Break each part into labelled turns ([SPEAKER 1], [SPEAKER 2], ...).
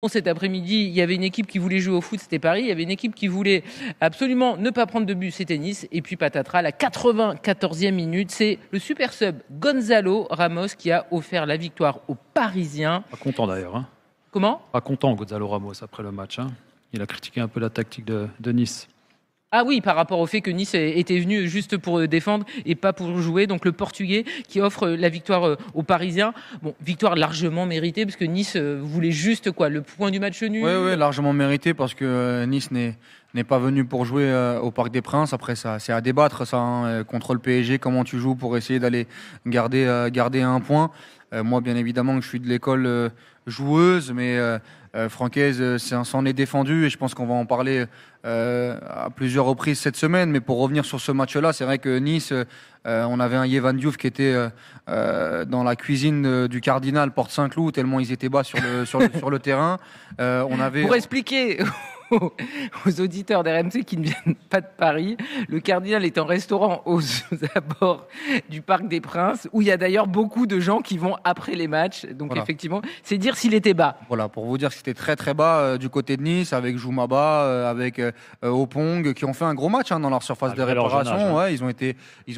[SPEAKER 1] Cet après-midi, il y avait une équipe qui voulait jouer au foot, c'était Paris. Il y avait une équipe qui voulait absolument ne pas prendre de but, c'était Nice. Et puis patatras, la 94e minute, c'est le super sub Gonzalo Ramos qui a offert la victoire aux Parisiens.
[SPEAKER 2] Pas content d'ailleurs. Hein.
[SPEAKER 1] Comment ?
[SPEAKER 2] Pas content Gonzalo Ramos après le match. Hein. Il a critiqué un peu la tactique de Nice.
[SPEAKER 1] Ah oui, par rapport au fait que Nice était venu juste pour défendre et pas pour jouer. Donc le Portugais qui offre la victoire aux Parisiens. Bon, victoire largement méritée parce que Nice voulait juste quoi, le point du match nul.
[SPEAKER 3] Oui, largement méritée parce que Nice n'est pas venu pour jouer au Parc des Princes. Après, ça, c'est à débattre ça, hein, contre le PSG, comment tu joues pour essayer d'aller garder un point. Moi, bien évidemment, que je suis de l'école joueuse, mais Francaise s'en est défendu et je pense qu'on va en parler à plusieurs reprises cette semaine. Mais pour revenir sur ce match-là, c'est vrai que Nice, on avait un Yehvan Diouf qui était dans la cuisine du Cardinal Porte Saint-Cloud, tellement ils étaient bas sur le terrain.
[SPEAKER 1] Pour expliquer aux auditeurs d'RMC qui ne viennent pas de Paris, le Cardinal est un restaurant aux abords du Parc des Princes, où il y a d'ailleurs beaucoup de gens qui vont après les matchs. Donc voilà. Effectivement, c'est dire s'il était bas.
[SPEAKER 3] Voilà, pour vous dire que c'était très très bas du côté de Nice, avec Joumaba, avec Opong, qui ont fait un gros match hein, dans leur surface de réparation. Ouais, ils ont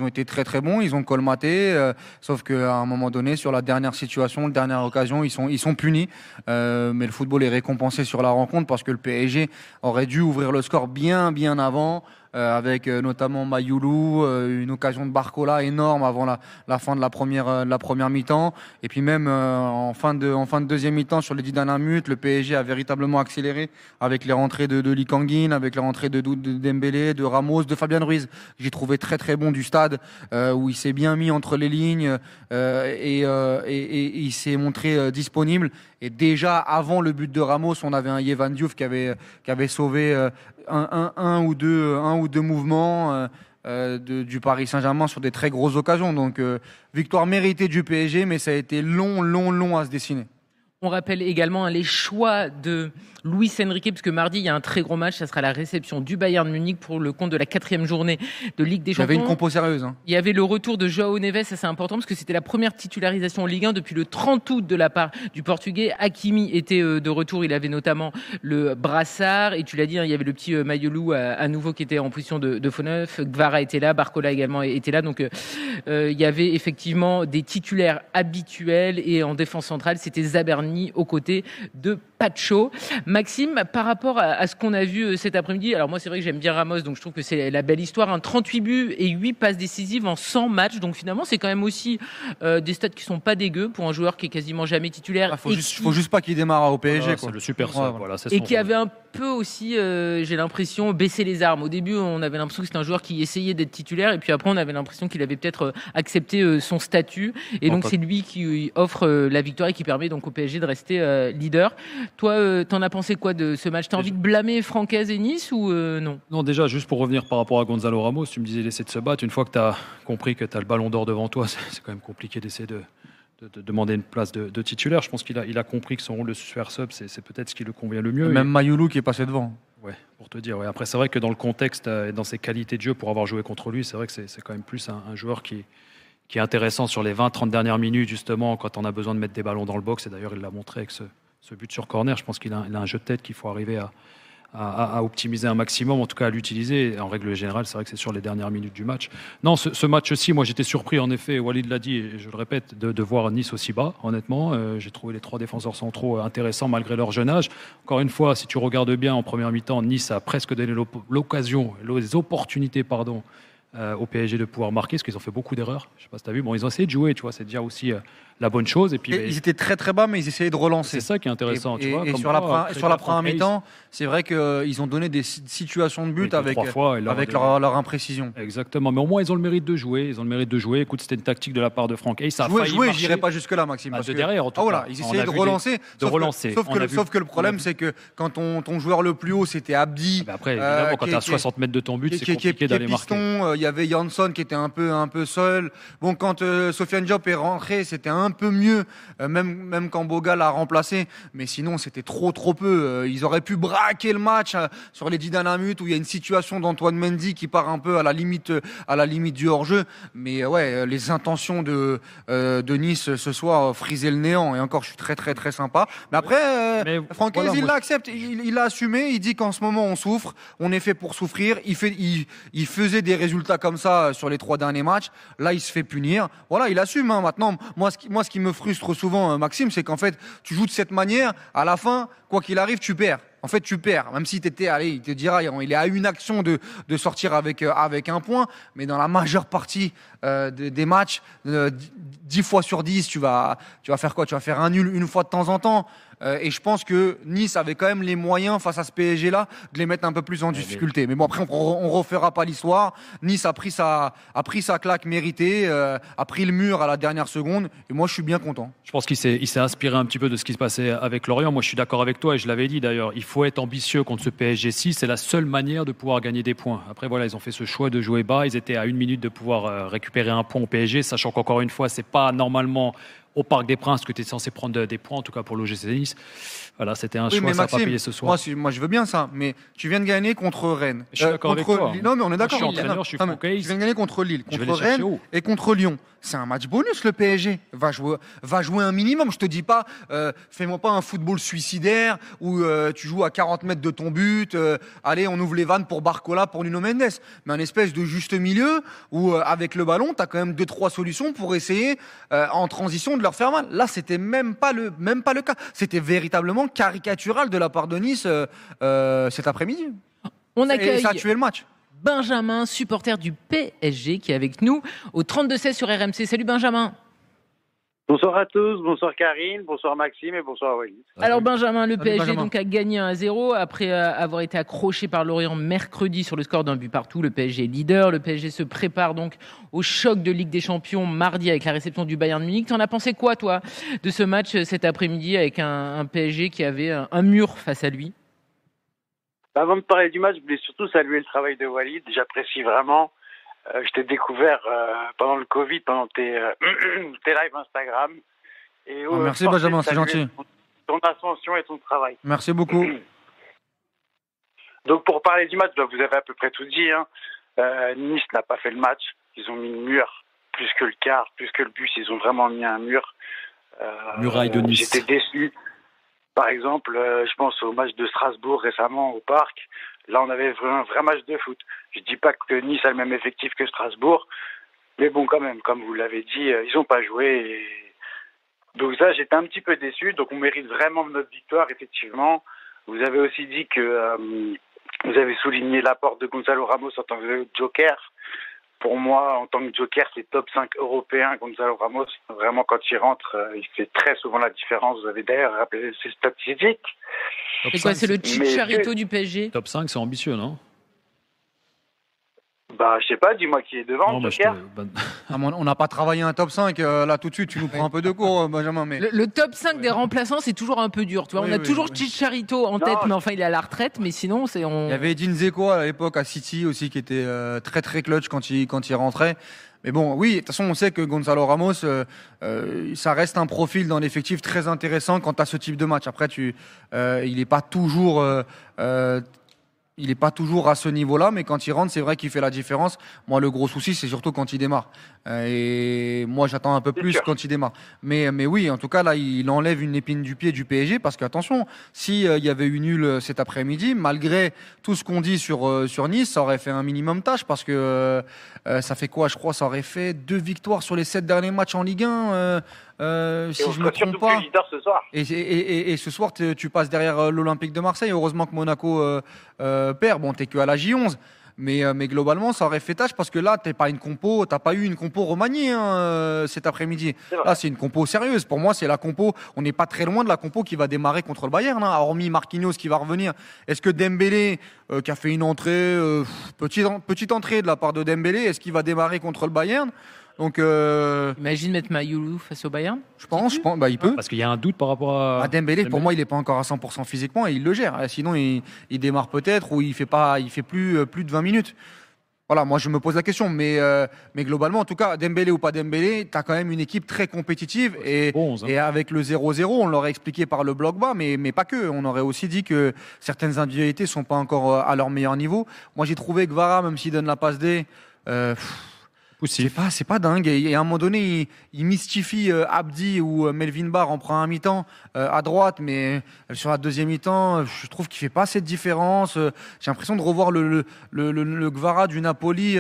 [SPEAKER 3] été très très bons, ils ont colmaté, sauf qu'à un moment donné, sur la dernière situation, la dernière occasion, ils sont punis. Mais le football est récompensé sur la rencontre parce que le PSG aurait dû ouvrir le score bien avant, avec notamment Mayoulou, une occasion de Barcola énorme avant la fin de la première mi-temps. Et puis même en fin de deuxième mi-temps, sur les 10 dernières minutes, le PSG a véritablement accéléré avec les rentrées de Lee Kang-in, avec les rentrées de Dembélé, de Ramos, de Fabien Ruiz. J'ai trouvé très très bon du stade, où il s'est bien mis entre les lignes et il s'est montré disponible. Et déjà, avant le but de Ramos, on avait un Yehvan Diouf qui avait sauvé un ou deux mouvements du Paris Saint-Germain sur des très grosses occasions. Donc, victoire méritée du PSG, mais ça a été long à se dessiner.
[SPEAKER 1] On rappelle également les choix de Luis Enrique, parce que mardi, il y a un très gros match. Ça sera la réception du Bayern Munich pour le compte de la 4e journée de Ligue des Champions.
[SPEAKER 3] Il y avait une compo sérieuse. Hein.
[SPEAKER 1] Il y avait le retour de João Neves, ça c'est important, parce que c'était la première titularisation en Ligue 1 depuis le 30 août de la part du Portugais. Hakimi était de retour, il avait notamment le brassard. Et tu l'as dit, hein, il y avait le petit Mayoulou à nouveau qui était en position de faux neuf. Gvara était là, Barcola également était là. Donc il y avait effectivement des titulaires habituels. Et en défense centrale, c'était Zaberni aux côtés de Pacho. Maxime, par rapport à ce qu'on a vu cet après-midi, alors moi c'est vrai que j'aime bien Ramos, donc je trouve que c'est la belle histoire, hein, 38 buts et 8 passes décisives en 100 matchs, donc finalement c'est quand même aussi des stats qui sont pas dégueux pour un joueur qui est quasiment jamais titulaire.
[SPEAKER 3] Faut juste pas qu'il démarre au PSG.
[SPEAKER 2] Voilà,
[SPEAKER 3] quoi.
[SPEAKER 2] C'est le super sub, voilà, c'est
[SPEAKER 1] et qui avait un peu aussi, j'ai l'impression, baissé les armes. Au début, on avait l'impression que c'était un joueur qui essayait d'être titulaire, et puis après on avait l'impression qu'il avait peut-être accepté son statut, et donc c'est lui qui offre la victoire et qui permet donc au PSG de rester leader. Toi, t'en as pensé quoi de ce match ? T'as envie de blâmer Francaise et Nice ou non ?
[SPEAKER 2] Non, déjà, juste pour revenir par rapport à Gonzalo Ramos, tu me disais d'essayer de se battre. Une fois que tu as compris que tu as le ballon d'or devant toi, c'est quand même compliqué d'essayer de demander une place de titulaire. Je pense qu'il a compris que son rôle de super sub, c'est peut-être ce qui le convient le mieux.
[SPEAKER 3] Même Mayoulou qui est passé devant.
[SPEAKER 2] Ouais, pour te dire. Ouais. Après, c'est vrai que dans le contexte et dans ses qualités de jeu, pour avoir joué contre lui, c'est vrai que c'est quand même plus un joueur qui est intéressant sur les 20-30 dernières minutes, justement, quand on a besoin de mettre des ballons dans le box. Et d'ailleurs, il l'a montré avec ce but sur corner. Je pense qu'il a un jeu de tête qu'il faut arriver à optimiser un maximum, en tout cas à l'utiliser. Et en règle générale, c'est vrai que c'est sur les dernières minutes du match. Non, ce match-ci, moi j'étais surpris, en effet, Walid l'a dit, et je le répète, de voir Nice aussi bas, honnêtement. J'ai trouvé les 3 défenseurs centraux intéressants malgré leur jeune âge. Encore une fois, si tu regardes bien, en première mi-temps, Nice a presque donné l'occasion, les opportunités, au PSG de pouvoir marquer, parce qu'ils ont fait beaucoup d'erreurs. Je ne sais pas si tu as vu. Bon, ils ont essayé de jouer, tu vois, c'est déjà aussi la bonne chose. Et puis,
[SPEAKER 3] ils étaient très très bas, mais ils essayaient de relancer.
[SPEAKER 2] C'est ça qui est intéressant.
[SPEAKER 3] Et sur la première mi-temps, c'est vrai qu'ils ont donné des situations de but avec leur imprécision.
[SPEAKER 2] Exactement. Mais au moins, ils ont le mérite de jouer. Écoute, c'était une tactique de la part de Franck Hayes.
[SPEAKER 3] Jouer, je n'irai pas jusque-là, Maxime.
[SPEAKER 2] De derrière, en tout cas.
[SPEAKER 3] Ils essayaient de relancer. Sauf que le problème, c'est que quand ton joueur le plus haut, c'était Abdi.
[SPEAKER 2] Après, évidemment, quand tu es à 60 mètres de ton but, c'est compliqué d'aller marquer.
[SPEAKER 3] Il y avait Jansson qui était un peu seul. Bon, quand Sofiane Diop est rentré, c'était un un peu mieux, même quand Boga l'a remplacé. Mais sinon, c'était trop peu. Ils auraient pu braquer le match sur les 10 dernières minutes où il y a une situation d'Antoine Mendy qui part un peu à la limite du hors-jeu. Mais ouais, les intentions de Nice ce soir, friser le néant. Et encore, je suis très sympa. Mais après, Franck Hayes, il l'accepte. Il l'a assumé. Il dit qu'en ce moment, on souffre. On est fait pour souffrir. Il faisait des résultats comme ça sur les 3 derniers matchs. Là, il se fait punir. Voilà, il assume. Hein. Maintenant, moi, ce qui me frustre souvent, Maxime, c'est qu'en fait, tu joues de cette manière. À la fin, quoi qu'il arrive, tu perds. En fait, tu perds. Même si il te dira, il est à une action de sortir avec un point. Mais dans la majeure partie des matchs, 10 fois sur 10, tu vas faire quoi? Tu vas faire un nul une fois de temps en temps. Et je pense que Nice avait quand même les moyens face à ce PSG-là de les mettre un peu plus en difficulté. Mais bon, après, on refera pas l'histoire. Nice a pris sa claque méritée, a pris le mur à la dernière seconde. Et moi, je suis bien content.
[SPEAKER 2] Je pense qu'il s'est inspiré un petit peu de ce qui se passait avec Lorient. Moi, je suis d'accord avec toi et je l'avais dit d'ailleurs. Il faut être ambitieux contre ce PSG-ci. C'est la seule manière de pouvoir gagner des points. Après, voilà, ils ont fait ce choix de jouer bas. Ils étaient à 1 minute de pouvoir récupérer un point au PSG, sachant qu'encore une fois, c'est pas normalement au Parc des Princes que tu es censé prendre des points, en tout cas pour l'OGC Nice. Voilà, c'était un choix,
[SPEAKER 3] mais
[SPEAKER 2] ça n'a
[SPEAKER 3] Maxime,
[SPEAKER 2] pas payé ce soir.
[SPEAKER 3] Moi, je veux bien ça, mais tu viens de gagner contre Rennes.
[SPEAKER 2] Je suis d'accord avec toi.
[SPEAKER 3] Non, mais on est d'accord.
[SPEAKER 2] Je suis entraîneur, je suis Franck Hayes.
[SPEAKER 3] Tu viens de gagner contre Lille, contre Rennes et contre Lyon. C'est un match bonus, le PSG. Va jouer un minimum. Je te dis pas, fais-moi pas un football suicidaire où tu joues à 40 mètres de ton but. Allez, on ouvre les vannes pour Barcola, pour Nuno Mendes. Mais un espèce de juste milieu où, avec le ballon, tu as quand même 2-3 solutions pour essayer, en transition, de leur faire mal. Là, c'était même pas le cas. C'était véritablement caricatural de la part de Nice cet après-midi. Et ça a tué le match.
[SPEAKER 1] Benjamin, supporter du PSG, qui est avec nous au 32-16 sur RMC. Salut Benjamin.
[SPEAKER 4] Bonsoir à tous, bonsoir Karine, bonsoir Maxime et bonsoir Walid.
[SPEAKER 1] Alors Benjamin, le PSG donc a gagné 1-0 après avoir été accroché par Lorient mercredi sur le score d'un but partout. Le PSG est leader, le PSG se prépare donc au choc de Ligue des Champions mardi avec la réception du Bayern Munich. T'en as pensé quoi toi de ce match cet après-midi avec un PSG qui avait un mur face à lui?
[SPEAKER 4] Avant de parler du match, je voulais surtout saluer le travail de Walid. J'apprécie vraiment. Je t'ai découvert pendant le Covid, pendant tes lives Instagram. Et,
[SPEAKER 3] merci Benjamin, c'est gentil.
[SPEAKER 4] Ton ascension et ton travail.
[SPEAKER 3] Merci beaucoup.
[SPEAKER 4] Donc pour parler du match, vous avez à peu près tout dit. Hein. Nice n'a pas fait le match. Ils ont mis le mur, plus que le quart, plus que le bus. Ils ont vraiment mis un mur.
[SPEAKER 2] Muraille de Nice.
[SPEAKER 4] J'étais déçu. Par exemple, je pense au match de Strasbourg récemment au Parc. Là, on avait un vrai match de foot. Je dis pas que Nice a le même effectif que Strasbourg, mais bon, quand même, comme vous l'avez dit, ils n'ont pas joué. Donc ça, j'étais un petit peu déçu. Donc on mérite vraiment notre victoire, effectivement. Vous avez aussi dit que vous avez souligné l'apport de Gonzalo Ramos en tant que joker. Pour moi, en tant que joker, c'est top 5 européen, Gonzalo Ramos. Vraiment, quand il rentre, il fait très souvent la différence. Vous avez d'ailleurs rappelé ses statistiques.
[SPEAKER 1] C'est quoi, c'est le Chicharito du PSG?
[SPEAKER 2] Top 5, c'est ambitieux, non?
[SPEAKER 4] Je sais pas, dis-moi qui est devant,
[SPEAKER 2] non,
[SPEAKER 4] joker.
[SPEAKER 3] On n'a pas travaillé un top 5, là tout de suite, tu nous prends un peu de cours, Benjamin. Mais...
[SPEAKER 1] Le top 5 des remplaçants, c'est toujours un peu dur. Tu vois, on a toujours Chicharito en tête, mais enfin il est à la retraite, mais sinon c'est...
[SPEAKER 3] Il y avait Edin Dzeko à l'époque à City aussi qui était très très clutch quand il rentrait. Mais bon, oui, de toute façon, on sait que Gonzalo Ramos, ça reste un profil dans l'effectif très intéressant quand tu as ce type de match. Après, il n'est pas toujours... il n'est pas toujours à ce niveau-là, mais quand il rentre, c'est vrai qu'il fait la différence. Moi, le gros souci, c'est surtout quand il démarre. Et moi, j'attends un peu plus quand il démarre. Mais oui, en tout cas, là, il enlève une épine du pied du PSG parce qu'attention, s'il y avait eu nul cet après-midi, malgré tout ce qu'on dit sur Nice, ça aurait fait un minimum tâche parce que ça fait quoi? Je crois ça aurait fait 2 victoires sur les 7 derniers matchs en Ligue 1. Si je me trompe pas.
[SPEAKER 4] Ce soir.
[SPEAKER 3] Et ce soir, tu passes derrière l'Olympique de Marseille. Heureusement que Monaco perd. Bon, t'es que à la J11. Mais globalement, ça aurait fait tâche parce que là, t'as pas eu une compo remaniée cet après-midi. Là, c'est une compo sérieuse. Pour moi, c'est la compo. On n'est pas très loin de la compo qui va démarrer contre le Bayern, hein, hormis Marquinhos qui va revenir. Est-ce que Dembélé, qui a fait une entrée, petite entrée de la part de Dembélé, est-ce qu'il va démarrer contre le Bayern? Donc,
[SPEAKER 1] imagine mettre Mayoulou face au Bayern.
[SPEAKER 3] Je pense, il peut.
[SPEAKER 2] Parce qu'il y a un doute par rapport à
[SPEAKER 3] Dembélé. Pour moi, il n'est pas encore à 100% physiquement et il le gère. Sinon, il démarre peut-être ou il fait plus de 20 minutes. Voilà, moi je me pose la question, mais globalement, en tout cas, Dembélé ou pas Dembélé, tu as quand même une équipe très compétitive et avec le 0-0, on l'aurait expliqué par le bloc bas, mais pas que. On aurait aussi dit que certaines individualités sont pas encore à leur meilleur niveau. Moi j'ai trouvé que Vara, même s'il donne la passe D, c'est pas dingue. Et à un moment donné, il mystifie Abdi ou Melvin Barr en première mi-temps à droite, mais sur la deuxième mi-temps, je trouve qu'il fait pas cette différence. J'ai l'impression de revoir le Gvara du Napoli,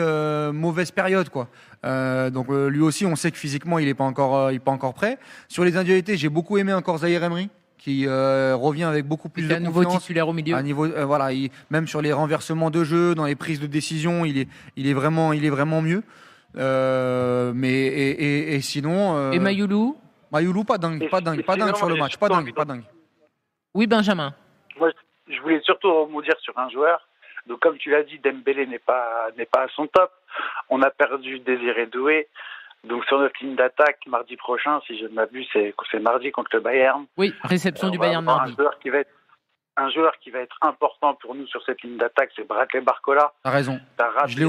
[SPEAKER 3] mauvaise période, quoi. Donc lui aussi, on sait que physiquement, il est pas encore prêt. Sur les individualités, j'ai beaucoup aimé encore Zahir Emery, qui revient avec beaucoup plus de confiance.
[SPEAKER 1] Nouveau titulaire au milieu.
[SPEAKER 3] Voilà, même sur les renversements de jeu, dans les prises de décision, il est vraiment mieux. Mais sinon.
[SPEAKER 1] Et Mayoulou,
[SPEAKER 3] pas dingue sur le match, pas dingue.
[SPEAKER 1] Oui, Benjamin.
[SPEAKER 4] Moi, je voulais surtout rebondir sur un joueur. Donc, comme tu l'as dit, Dembélé n'est pas à son top. On a perdu Désiré Doué. Donc, sur notre ligne d'attaque, mardi prochain, si je ne m'abuse, c'est mardi contre le Bayern.
[SPEAKER 1] Oui, réception du Bayern mardi.
[SPEAKER 4] Un joueur qui va être important pour nous sur cette ligne d'attaque, c'est Bradley Barcola.
[SPEAKER 3] T'as raison. Je l'ai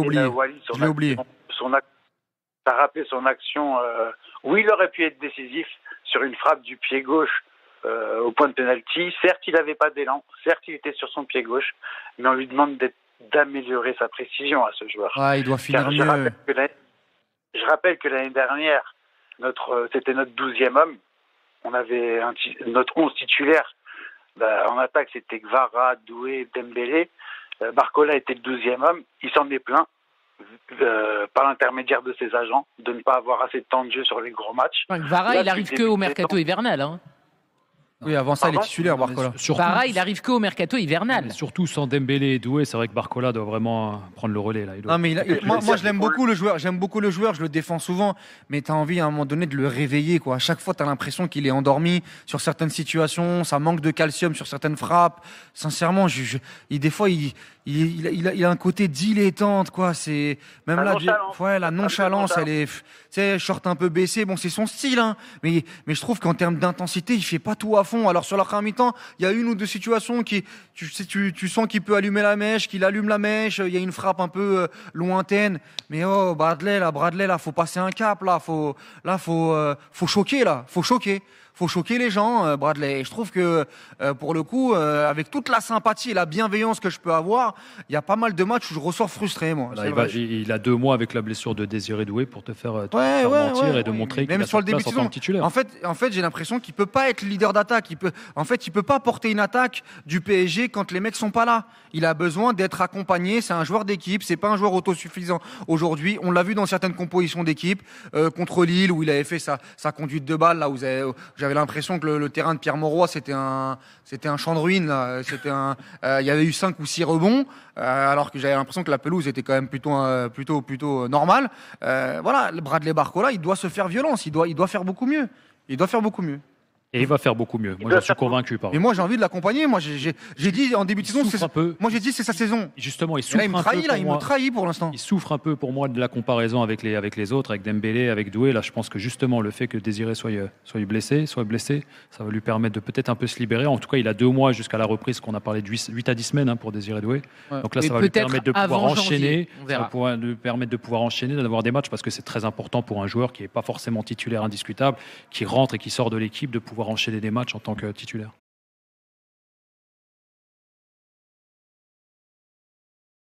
[SPEAKER 3] oublié.
[SPEAKER 4] T'as rappelé son action où il aurait pu être décisif sur une frappe du pied gauche au point de pénalty. Certes, il n'avait pas d'élan. Certes, il était sur son pied gauche. Mais on lui demande d'améliorer sa précision à ce joueur.
[SPEAKER 3] Ah, il doit finir mieux.
[SPEAKER 4] Je rappelle que l'année dernière, c'était notre 12e homme. On avait notre 11 titulaire. En attaque, c'était Gvara, Doué, Dembélé. Barcola était le 12e homme. Il s'en est plaint, par l'intermédiaire de ses agents, de ne pas avoir assez de temps de jeu sur les gros matchs.
[SPEAKER 1] Gvara, il arrive que au mercato hivernal. Hein.
[SPEAKER 3] Oui, avant ça, il est titulaire, Barcola.
[SPEAKER 1] Gvara, il arrive que au mercato hivernal.
[SPEAKER 2] Surtout sans Dembélé et Doué, c'est vrai que Barcola doit vraiment prendre le relais. Là.
[SPEAKER 3] Non, mais moi, je l'aime beaucoup, le joueur. J'aime beaucoup le joueur, je le défends souvent. Mais tu as envie, à un moment donné, de le réveiller, quoi. À chaque fois, tu as l'impression qu'il est endormi sur certaines situations. Ça manque de calcium sur certaines frappes. Sincèrement, des fois, il a un côté dilettante, quoi. C'est même la nonchalance, elle est, tu sais, short un peu baissé. Bon, c'est son style, hein. Mais je trouve qu'en termes d'intensité, il fait pas tout à fond. Alors sur la première mi-temps, il y a une ou deux situations qui, tu sens qu'il peut allumer la mèche, qu'il allume la mèche. Il y a une frappe un peu lointaine. Mais Bradley, faut passer un cap, faut choquer, faut choquer les gens, Bradley. Et je trouve que, pour le coup, avec toute la sympathie et la bienveillance que je peux avoir, il y a pas mal de matchs où je ressors frustré, moi.
[SPEAKER 2] Là, il a 2 mois avec la blessure de Désiré Doué pour te faire mentir et de montrer qu'il a sa place en tant que titulaire.
[SPEAKER 3] En fait, j'ai l'impression qu'il peut pas être leader d'attaque. Il peut pas porter une attaque du PSG quand les mecs sont pas là. Il a besoin d'être accompagné. C'est un joueur d'équipe. C'est pas un joueur autosuffisant aujourd'hui. On l'a vu dans certaines compositions d'équipe, contre Lille où il avait fait sa conduite de balle, là où j'avais l'impression que le terrain de Pierre Mauroy, c'était un champ de ruines. Là. Il y avait eu 5 ou 6 rebonds, alors que j'avais l'impression que la pelouse était quand même plutôt normale. Voilà, Bradley Barcola, il doit se faire violence. Il doit faire beaucoup mieux.
[SPEAKER 2] Et il va faire beaucoup mieux. Moi, je suis convaincu.
[SPEAKER 3] Mais moi, j'ai envie de l'accompagner. Moi, j'ai dit en début de saison, c'est sa saison.
[SPEAKER 2] Justement, il souffre
[SPEAKER 3] il me trahit pour l'instant.
[SPEAKER 2] Il souffre un peu pour moi de la comparaison avec les autres, avec Dembélé, avec Doué. Là, je pense que justement, le fait que Désiré soit blessé, ça va lui permettre de peut-être un peu se libérer. En tout cas, il a 2 mois jusqu'à la reprise, qu'on a parlé de 8 à 10 semaines pour Désiré Doué. Ouais. Donc là, ça va lui permettre de pouvoir enchaîner. Ça va lui permettre de pouvoir enchaîner, d'avoir des matchs, parce que c'est très important pour un joueur qui n'est pas forcément titulaire indiscutable, qui rentre et qui sort de l'équipe, de pouvoir enchaîner des matchs en tant que titulaire.